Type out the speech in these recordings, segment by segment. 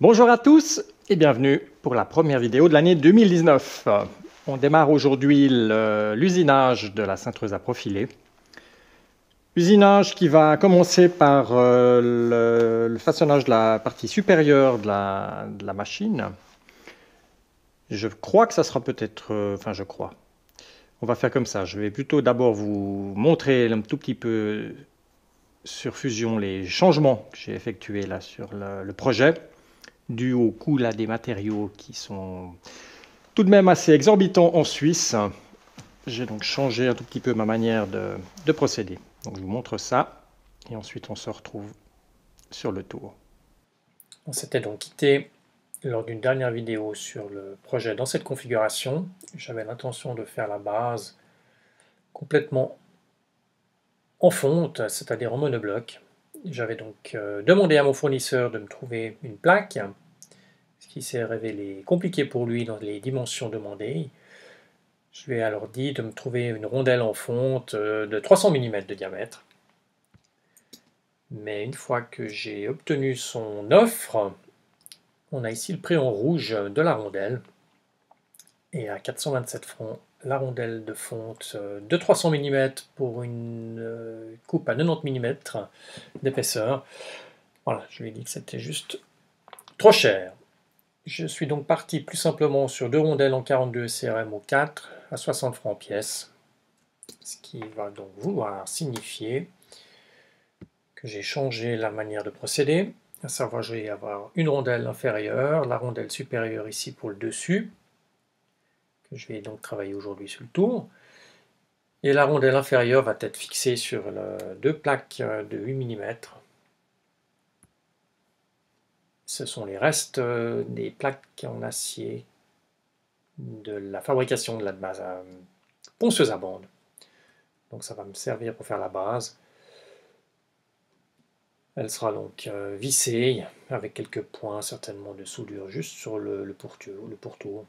Bonjour à tous et bienvenue pour la première vidéo de l'année 2019. On démarre aujourd'hui l'usinage de la cintreuse à profiler. Usinage qui va commencer par le façonnage de la partie supérieure de la machine. Je crois que ça sera peut-être... je crois. On va faire comme ça. Je vais plutôt d'abord vous montrer un tout petit peu sur Fusion les changements que j'ai effectués là sur le projet, dû au coût là, des matériaux qui sont tout de même assez exorbitants en Suisse. J'ai donc changé un tout petit peu ma manière de procéder. Donc je vous montre ça et ensuite on se retrouve sur le tour. On s'était donc quitté lors d'une dernière vidéo sur le projet dans cette configuration. J'avais l'intention de faire la base complètement en fonte, c'est-à-dire en monobloc. J'avais donc demandé à mon fournisseur de me trouver une plaque, ce qui s'est révélé compliqué pour lui dans les dimensions demandées. Je lui ai alors dit de me trouver une rondelle en fonte de 300 mm de diamètre. Mais une fois que j'ai obtenu son offre, on a ici le prix en rouge de la rondelle. Et à 427 francs, la rondelle de fonte de 300 mm pour une coupe à 90 mm d'épaisseur. Voilà, je lui ai dit que c'était juste trop cher. Je suis donc parti plus simplement sur deux rondelles en 42 CRM au 4 à 60 francs pièce. Ce qui va donc vouloir signifier que j'ai changé la manière de procéder. À savoir, je vais avoir une rondelle inférieure, la rondelle supérieure ici pour le dessus, que je vais donc travailler aujourd'hui sur le tour. Et la rondelle inférieure va être fixée sur deux plaques de 8 mm. Ce sont les restes des plaques en acier de la fabrication de la base ponceuse à bande. Donc ça va me servir pour faire la base. Elle sera donc vissée avec quelques points certainement de soudure juste sur le pourtour.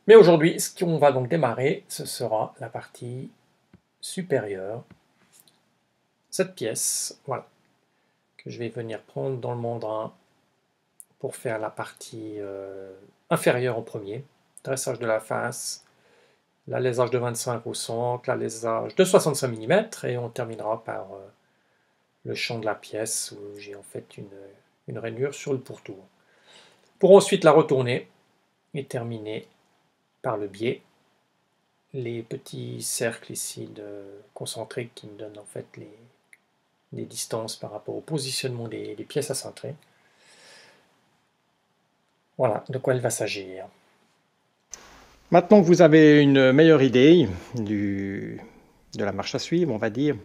Mais aujourd'hui, ce qu'on va donc démarrer, ce sera la partie supérieure. Cette pièce, voilà, que je vais venir prendre dans le mandrin pour faire la partie inférieure en premier. Dressage de la face, l'alésage de 25 au centre, l'alésage de 65 mm, et on terminera par le champ de la pièce où j'ai en fait une rainure sur le pourtour. Pour ensuite la retourner et terminer par le biais, les petits cercles ici concentriques qui me donnent en fait les distances par rapport au positionnement des pièces à cintrer. Voilà de quoi il va s'agir. Maintenant que vous avez une meilleure idée de la marche à suivre, on va dire,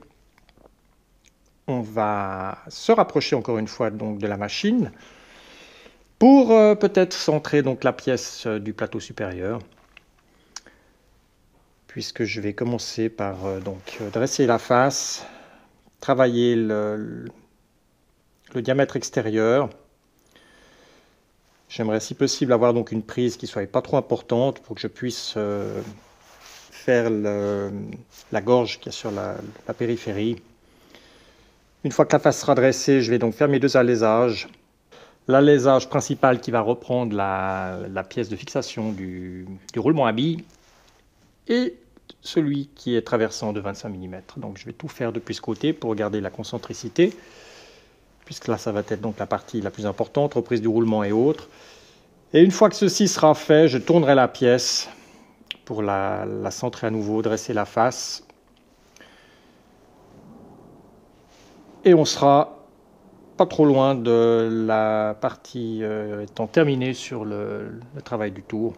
on va se rapprocher encore une fois donc de la machine pour peut-être centrer donc la pièce du plateau supérieur, puisque je vais commencer par dresser la face, travailler le diamètre extérieur. J'aimerais si possible avoir donc une prise qui ne soit pas trop importante pour que je puisse faire la gorge qui est sur la périphérie. Une fois que la face sera dressée, je vais donc faire mes deux alésages. L'alésage principal qui va reprendre la pièce de fixation du roulement à billes et celui qui est traversant de 25 mm. Donc je vais tout faire depuis ce côté pour garder la concentricité, puisque là ça va être donc la partie la plus importante, reprise du roulement et autres. Et une fois que ceci sera fait, je tournerai la pièce pour la centrer à nouveau, dresser la face. Et on sera pas trop loin de la partie étant terminée sur le travail du tour,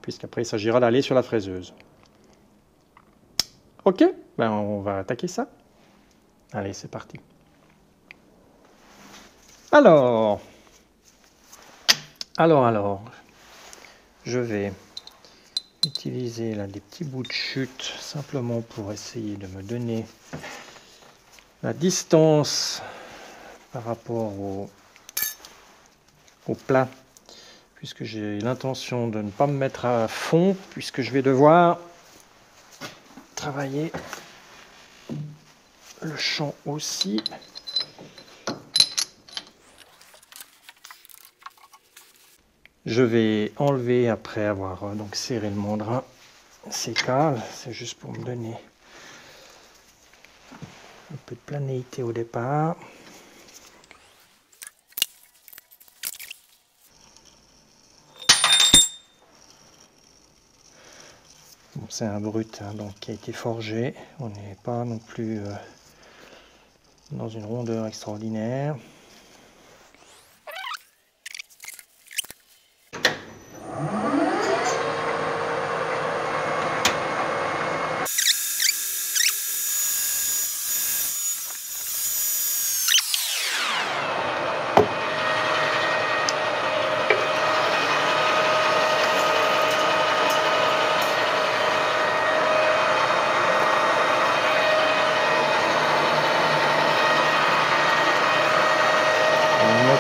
puisqu'après il s'agira d'aller sur la fraiseuse. Ok, ben on va attaquer ça. Allez, c'est parti. Alors, je vais utiliser là des petits bouts de chute simplement pour essayer de me donner la distance par rapport au plat, puisque j'ai l'intention de ne pas me mettre à fond, puisque je vais devoir travailler le champ aussi. Je vais enlever après avoir donc serré le mandrin. C'est calme, c'est juste pour me donner un peu de planéité au départ. Bon, c'est un brut hein, donc, qui a été forgé. On n'est pas non plus dans une rondeur extraordinaire.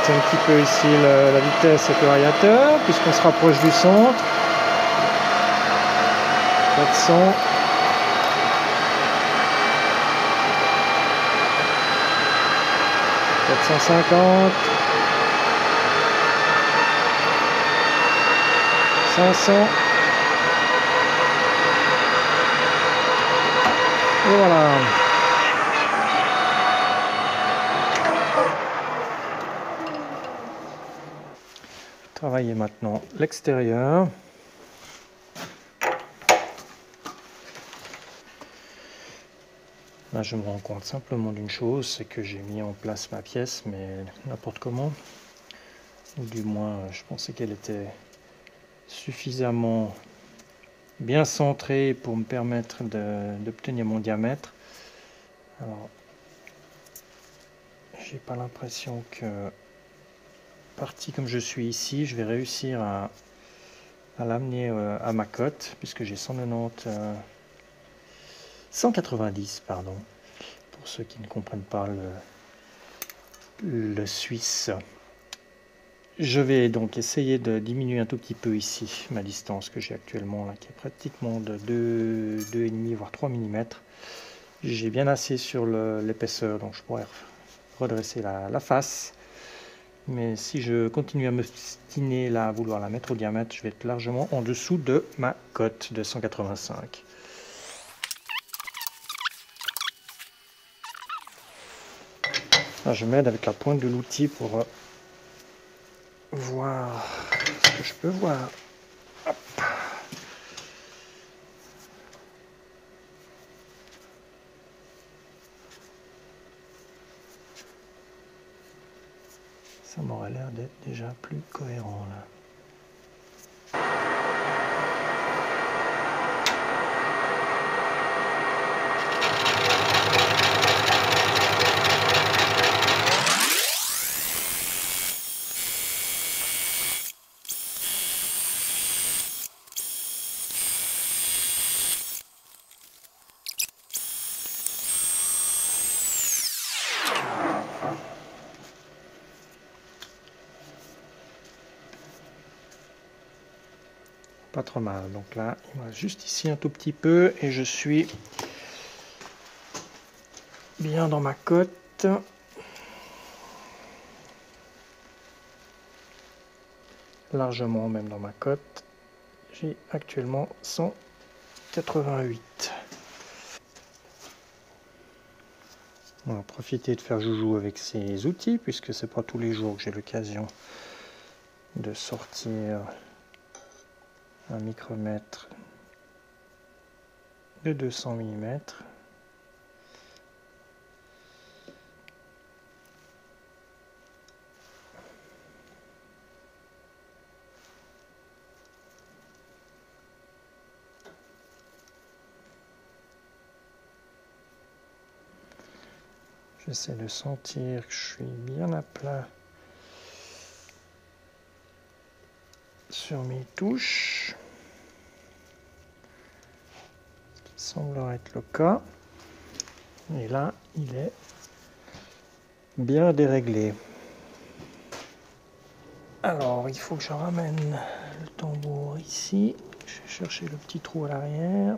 Un petit peu ici la vitesse avec le variateur puisqu'on se rapproche du centre. 400. 450. 500. Et voilà. Travailler maintenant l'extérieur. Là, je me rends compte simplement d'une chose, c'est que j'ai mis en place ma pièce, mais n'importe comment. Ou du moins, je pensais qu'elle était suffisamment bien centrée pour me permettre d'obtenir mon diamètre. Alors, j'ai pas l'impression que, parti comme je suis ici, je vais réussir à l'amener à ma cote, puisque j'ai 190, pardon, pour ceux qui ne comprennent pas le suisse. Je vais donc essayer de diminuer un tout petit peu ici ma distance que j'ai actuellement, là, qui est pratiquement de 2,5 voire 3 mm. J'ai bien assez sur l'épaisseur, donc je pourrais redresser la face. Mais si je continue à m'obstiner là à vouloir la mettre au diamètre, je vais être largement en dessous de ma cote de 185. Là, je m'aide avec la pointe de l'outil pour voir ce que je peux voir. Hop. Ça m'aurait l'air d'être déjà plus cohérent là. Pas trop mal, donc là il me reste juste ici un tout petit peu et je suis bien dans ma cote. Largement même dans ma cote. J'ai actuellement 188. On va profiter de faire joujou avec ces outils puisque c'est pas tous les jours que j'ai l'occasion de sortir un micromètre de 200 mm. J'essaie de sentir que je suis bien à plat sur mes touches. Ce qui semblerait être le cas. Et là, il est bien déréglé. Alors, il faut que je ramène le tambour ici. Je vais chercher le petit trou à l'arrière.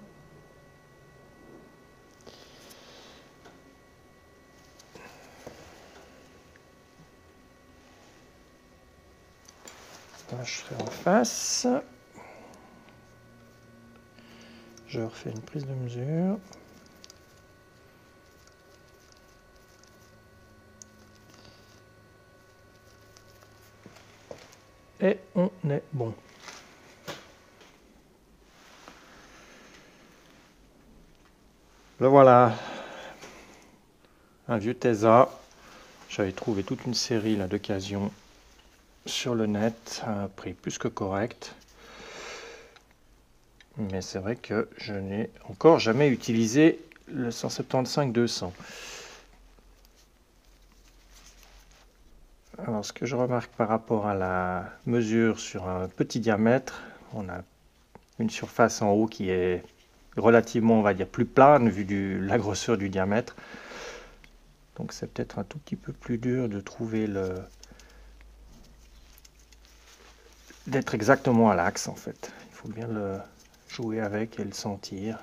Là, je fais en face. Je refais une prise de mesure. Et on est bon. Le voilà. Un vieux Tesa. J'avais trouvé toute une série là d'occasion sur le net à un prix plus que correct. Mais c'est vrai que je n'ai encore jamais utilisé le 175-200. Alors, ce que je remarque par rapport à la mesure sur un petit diamètre, on a une surface en haut qui est relativement, on va dire, plus plane vu la grosseur du diamètre. Donc c'est peut-être un tout petit peu plus dur de trouver d'être exactement à l'axe en fait. Il faut bien le jouer avec et le sentir.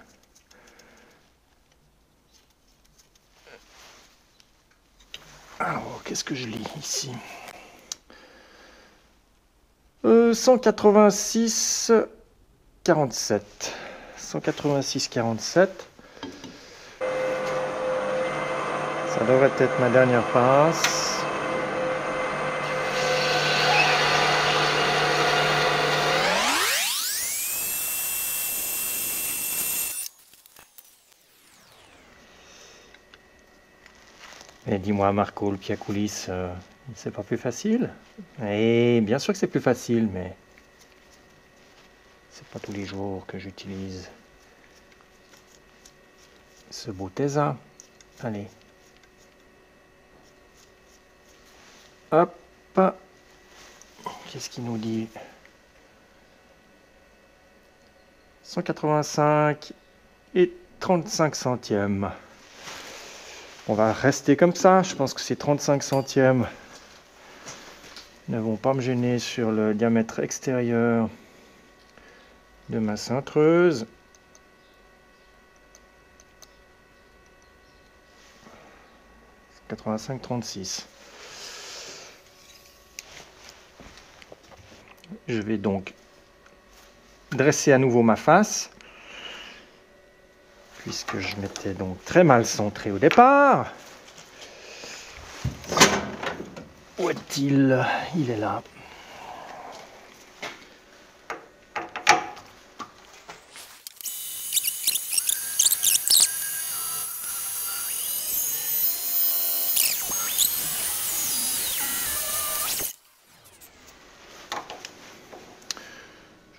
Alors, qu'est-ce que je lis ici? 186,47. 186,47. Ça devrait être ma dernière passe. Et dis-moi Marco, le pied à coulisses, c'est pas plus facile? Et bien sûr que c'est plus facile, mais c'est pas tous les jours que j'utilise ce beau Tesa. Allez. Hop. Qu'est-ce qu'il nous dit? 185 et 35 centièmes. On va rester comme ça. Je pense que ces 35 centièmes ne vont pas me gêner sur le diamètre extérieur de ma cintreuse. « 85,36. Je vais donc dresser à nouveau ma face, puisque je m'étais donc très mal centré au départ. Où est-il? Il est là.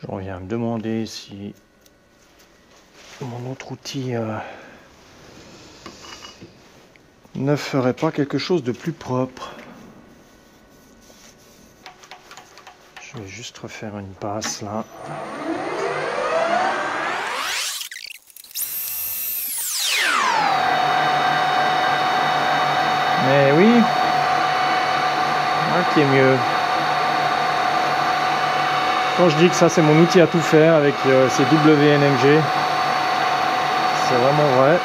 Je reviens me demander si mon autre outil ne ferait pas quelque chose de plus propre. Je vais juste refaire une passe là. Mais oui, qui est mieux. Quand je dis que ça c'est mon outil à tout faire avec ces WNMG, c'est vraiment vrai.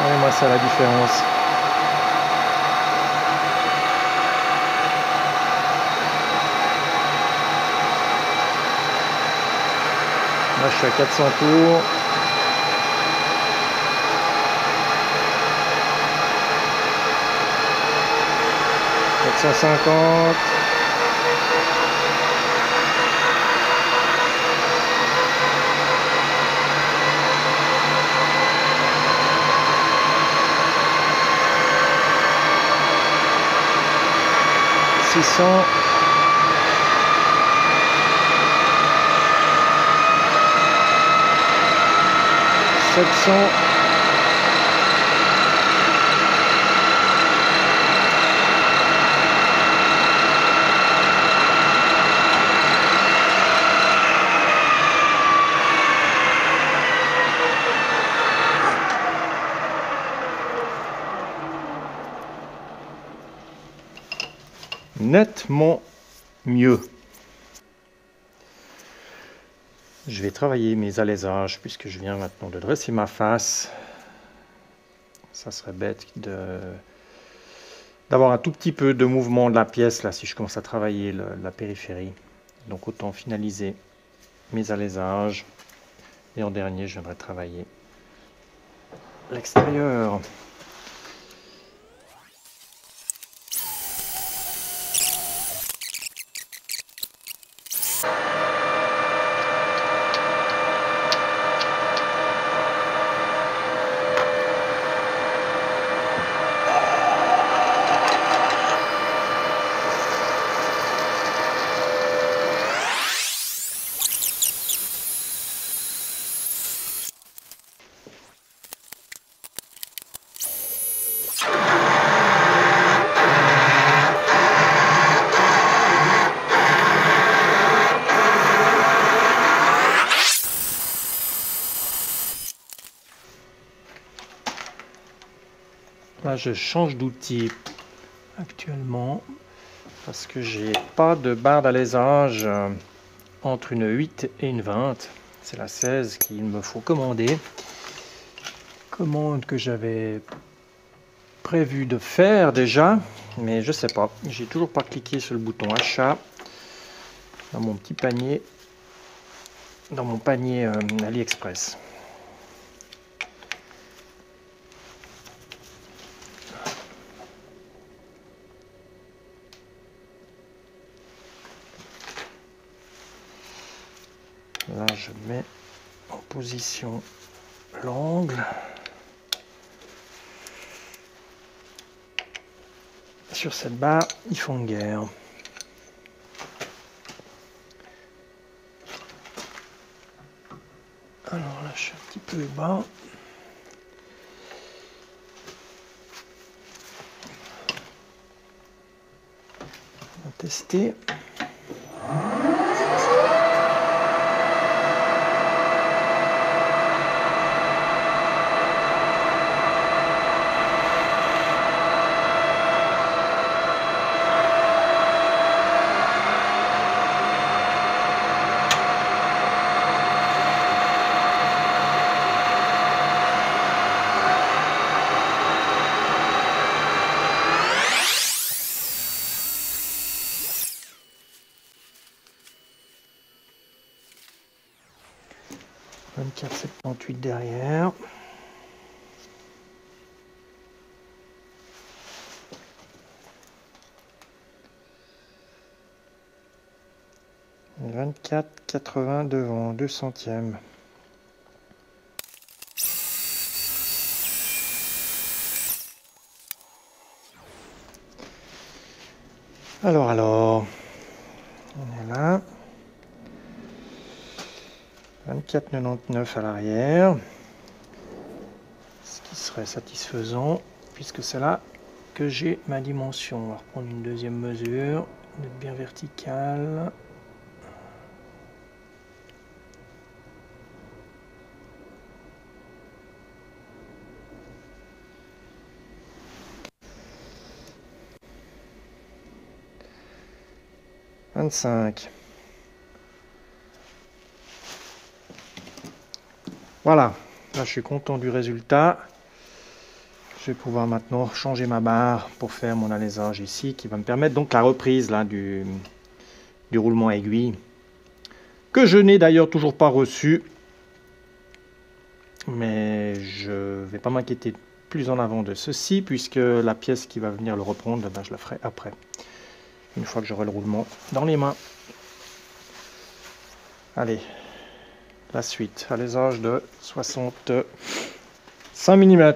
Et moi c'est la différence. Là je suis à 400 tours. « 150. » « 600. » « 700. » Nettement mieux. Je vais travailler mes alaisages puisque je viens maintenant de dresser ma face. Ça serait bête d'avoir un tout petit peu de mouvement de la pièce là si je commence à travailler la périphérie. Donc autant finaliser mes allésages et en dernier je viendrai travailler l'extérieur. Là, je change d'outil actuellement parce que j'ai pas de barre d'alésage entre une 8 et une 20. C'est la 16 qu'il me faut commander. Commande que j'avais prévu de faire déjà, mais je sais pas. J'ai toujours pas cliqué sur le bouton achat dans mon petit panier, dans mon panier AliExpress. Là, je mets en position l'angle. Sur cette barre, ils font guerre. Alors là, je suis un petit peu bas. On va tester. .24-78 derrière. Et 24,80 devant, 2 centièmes. Alors, on est là. 24,99 à l'arrière, ce qui serait satisfaisant puisque c'est là que j'ai ma dimension. On va reprendre une deuxième mesure, d'être bien verticale. « 25 ». Voilà, là je suis content du résultat. Je vais pouvoir maintenant changer ma barre pour faire mon alésage ici, qui va me permettre donc la reprise là, du roulement aiguille, que je n'ai d'ailleurs toujours pas reçu. Mais je ne vais pas m'inquiéter plus en avant de ceci, puisque la pièce qui va venir le reprendre, ben, je la ferai après, une fois que j'aurai le roulement dans les mains. Allez. La suite, alésage de 65 mm.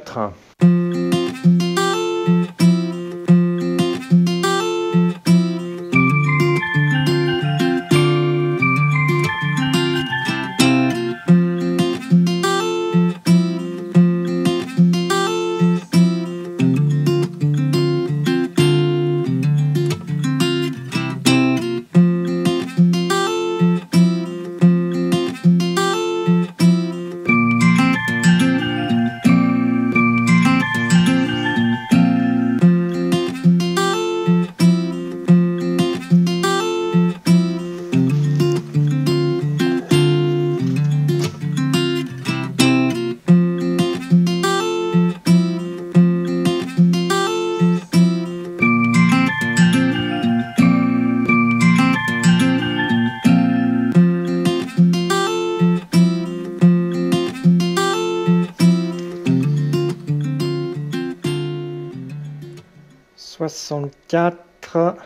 64,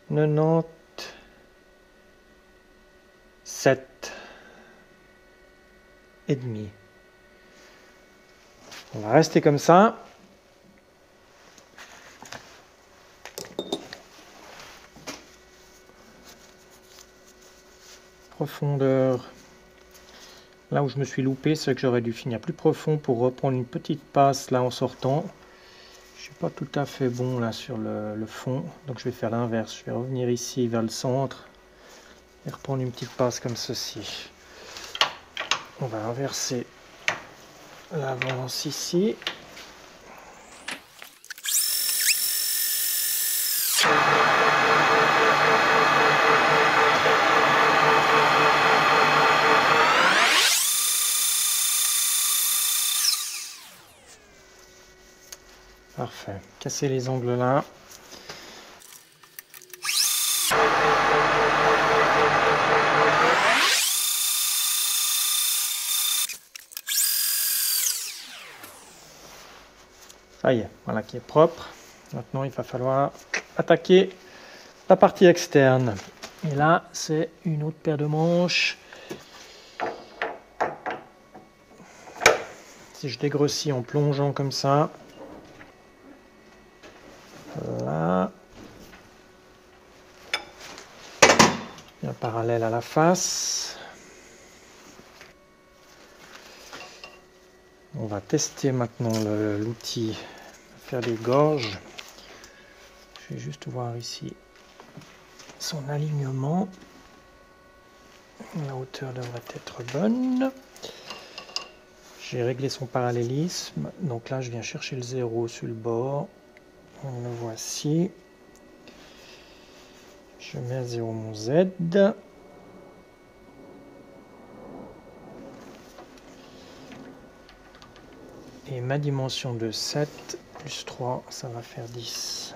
97 et demi. On va rester comme ça. Profondeur. Là où je me suis loupé, c'est que j'aurais dû finir plus profond pour reprendre une petite passe là en sortant. Je suis pas tout à fait bon là sur le fond, donc je vais faire l'inverse. Je vais revenir ici vers le centre et reprendre une petite passe comme ceci. On va inverser l'avance ici. Parfait. Casser les angles là. Ça y est, voilà qui est propre. Maintenant, il va falloir attaquer la partie externe. Et là, c'est une autre paire de manches. Si je dégrossis en plongeant comme ça, là, bien parallèle à la face. On va tester maintenant l'outil, faire des gorges. Je vais juste voir ici son alignement. La hauteur devrait être bonne. J'ai réglé son parallélisme. Donc là, je viens chercher le 0 sur le bord. Le voici. Je mets à 0 mon Z. Et ma dimension de 7 plus 3, ça va faire 10.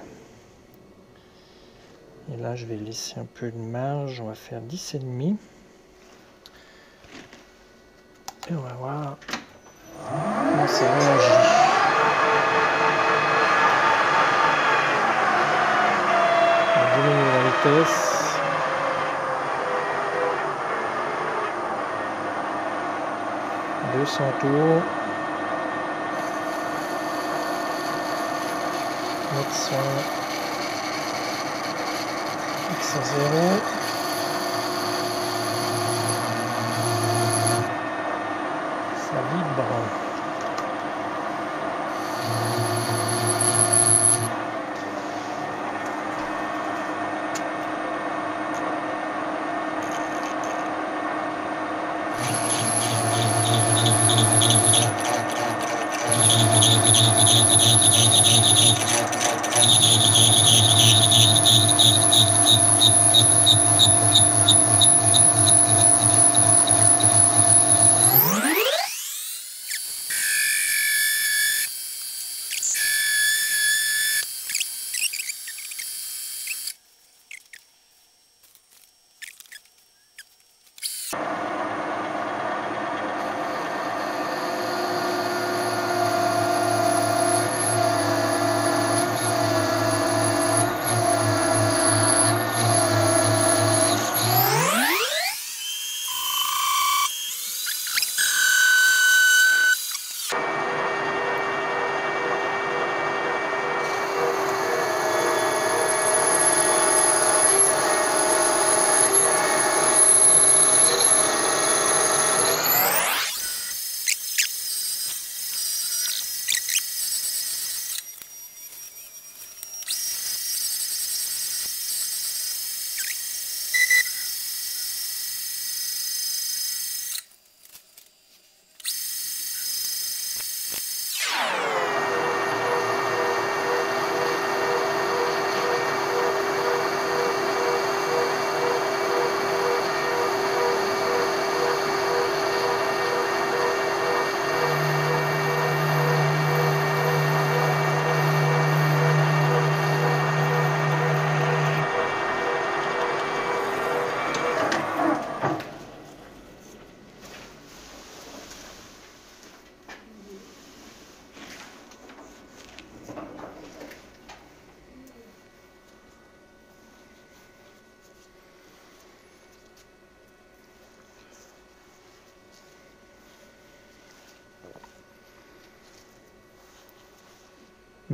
Et là, je vais laisser un peu de marge. On va faire 10,5. Et on va voir comment ça réagit. On va diminuer la vitesse. « 200 tours. 900. X à 0. Ça vibre.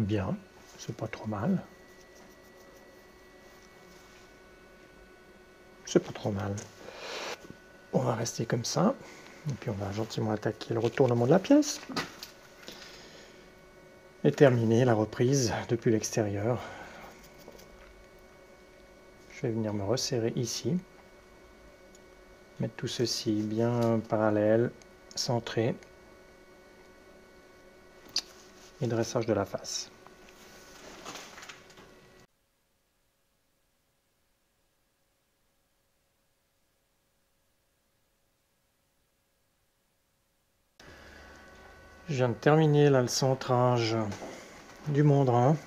bien, c'est pas trop mal. C'est pas trop mal. On va rester comme ça. Et puis on va gentiment attaquer le retournement de la pièce. Et terminer la reprise depuis l'extérieur. Je vais venir me resserrer ici. Mettre tout ceci bien parallèle, centré. Et dressage de la face. Je viens de terminer là le centrage du mandrin.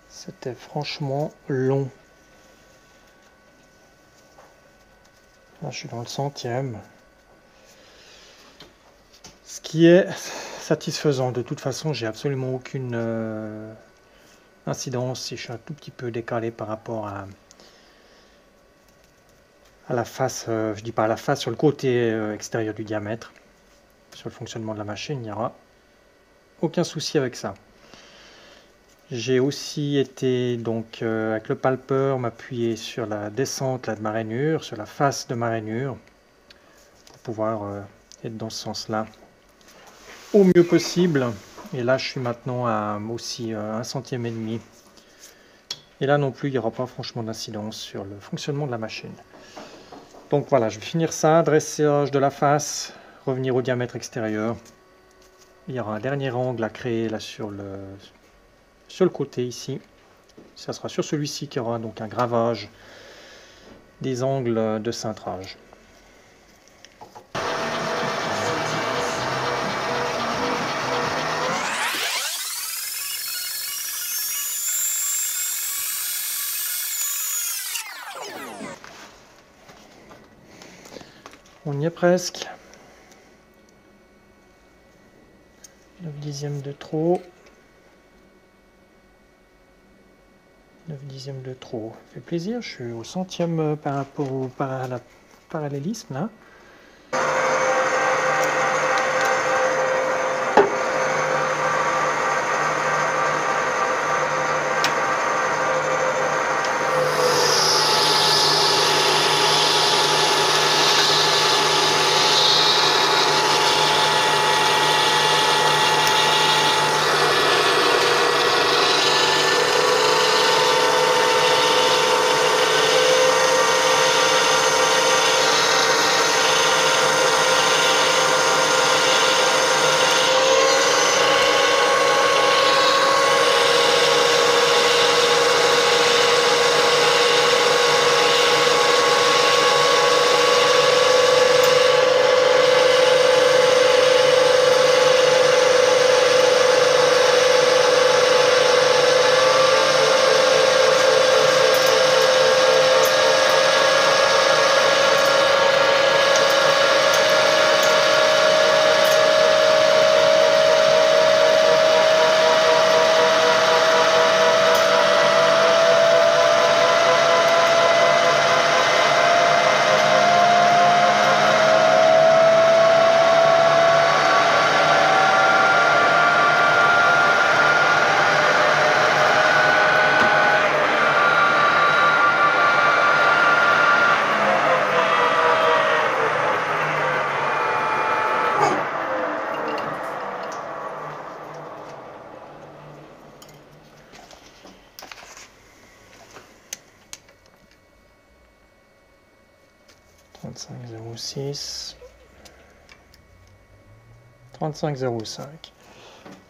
C'était franchement long. Là je suis dans le 100e. Ce qui est satisfaisant. De toute façon, j'ai absolument aucune incidence si je suis un tout petit peu décalé par rapport à la face, je dis pas à la face, sur le côté extérieur du diamètre. Sur le fonctionnement de la machine, il n'y aura aucun souci avec ça. J'ai aussi été donc avec le palpeur m'appuyer sur la descente là, de ma rainure, sur la face de ma rainure, pour pouvoir être dans ce sens-là au mieux possible. Et là je suis maintenant à aussi 1,5 cm. Et là non plus il n'y aura pas franchement d'incidence sur le fonctionnement de la machine. Donc voilà, je vais finir ça, dressage de la face, revenir au diamètre extérieur. Il y aura un dernier angle à créer là sur le côté ici. Ça sera sur celui-ci qu'il y aura donc un gravage des angles de cintrage. On y est presque. 9 dixièmes de trop. 9 dixièmes de trop. Ça fait plaisir, je suis au 100e par rapport au parallélisme là. .35,06 35,05.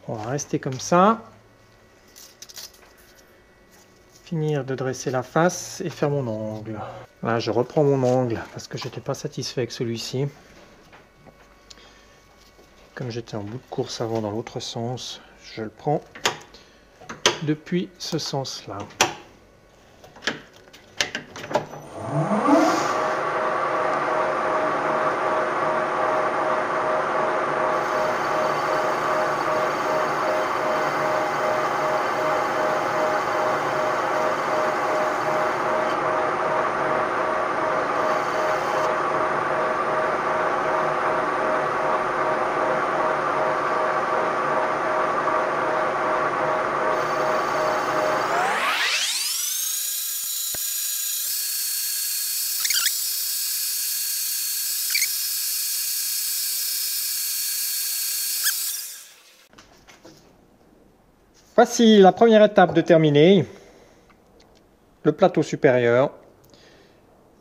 On va rester comme ça. Finir de dresser la face et faire mon angle. Là, je reprends mon angle parce que j'étais pas satisfait avec celui-ci. Comme j'étais en bout de course avant dans l'autre sens, je le prends depuis ce sens-là. Voici la première étape de terminée. Le plateau supérieur.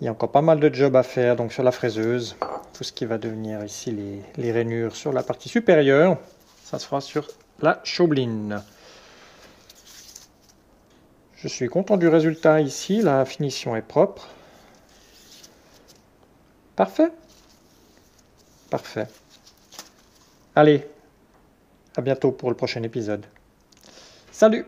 Il y a encore pas mal de job à faire donc sur la fraiseuse. Tout ce qui va devenir ici les rainures sur la partie supérieure. Ça se fera sur la Chaubeline. Je suis content du résultat ici. La finition est propre. Parfait. Parfait. Allez, à bientôt pour le prochain épisode. Salut!